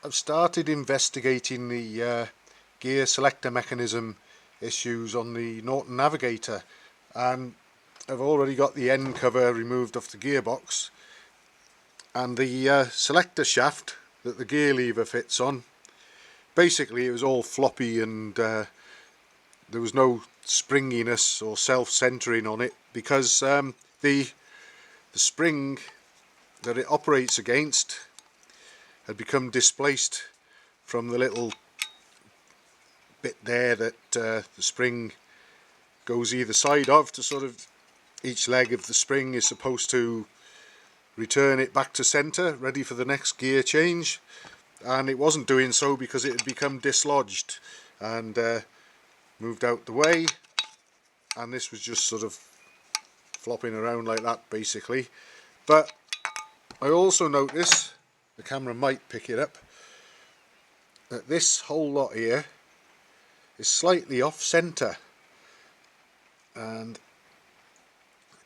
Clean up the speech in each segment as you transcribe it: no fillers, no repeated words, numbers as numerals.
I've started investigating the gear selector mechanism issues on the Norton Navigator, and I've already got the end cover removed off the gearbox, and the selector shaft that the gear lever fits on, basically it was all floppy, and there was no springiness or self-centering on it because the spring that it operates against had become displaced from the little bit there that the spring goes either side of. To sort of, each leg of the spring is supposed to return it back to centre, ready for the next gear change, and it wasn't doing so because it had become dislodged and moved out the way, and this was just sort of flopping around like that basically. But I also notice, the camera might pick it up, that this whole lot here is slightly off centre, and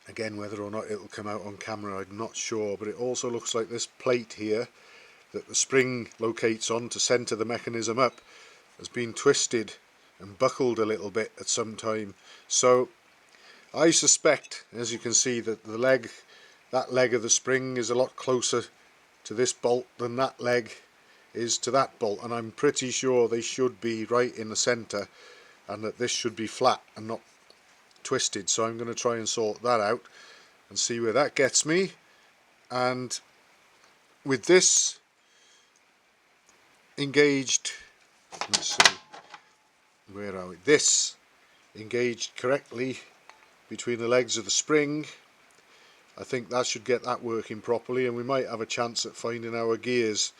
again, whether or not it'll come out on camera I'm not sure, but it also looks like this plate here that the spring locates on to centre the mechanism up has been twisted and buckled a little bit at some time. So I suspect, as you can see, that that leg of the spring is a lot closer to this bolt than that leg is to that bolt, and I'm pretty sure they should be right in the centre and that this should be flat and not twisted. So I'm going to try and sort that out and see where that gets me. And with this engaged, let's see, where are we? This engaged correctly between the legs of the spring, I think that should get that working properly, and we might have a chance at finding our gears,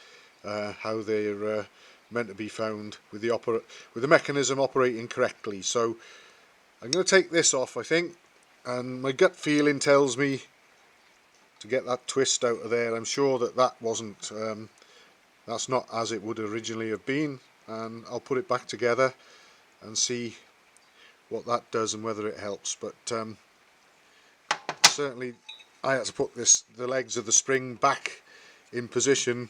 how they're meant to be found with the mechanism operating correctly. So I'm going to take this off, I think, and my gut feeling tells me to get that twist out of there. I'm sure that that's not as it would originally have been, and I'll put it back together and see what that does and whether it helps. But certainly I had to put the legs of the spring back in position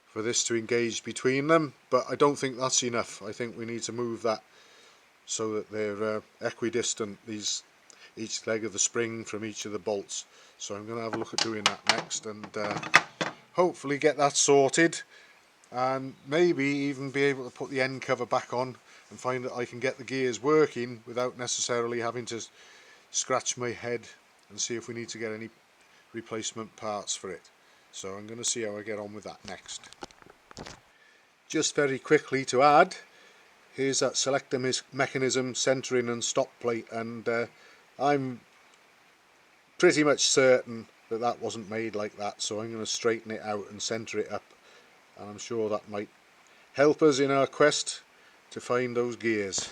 for this to engage between them, but I don't think that's enough. I think we need to move that so that they're equidistant, each leg of the spring from each of the bolts. So I'm going to have a look at doing that next, and hopefully get that sorted, and maybe even be able to put the end cover back on and find that I can get the gears working without necessarily having to scratch my head and see if we need to get any replacement parts for it. So I'm going to see how I get on with that next. Just very quickly to add, here's that selector mechanism centering and stop plate, and I'm pretty much certain that that wasn't made like that, so I'm going to straighten it out and center it up, and I'm sure that might help us in our quest to find those gears.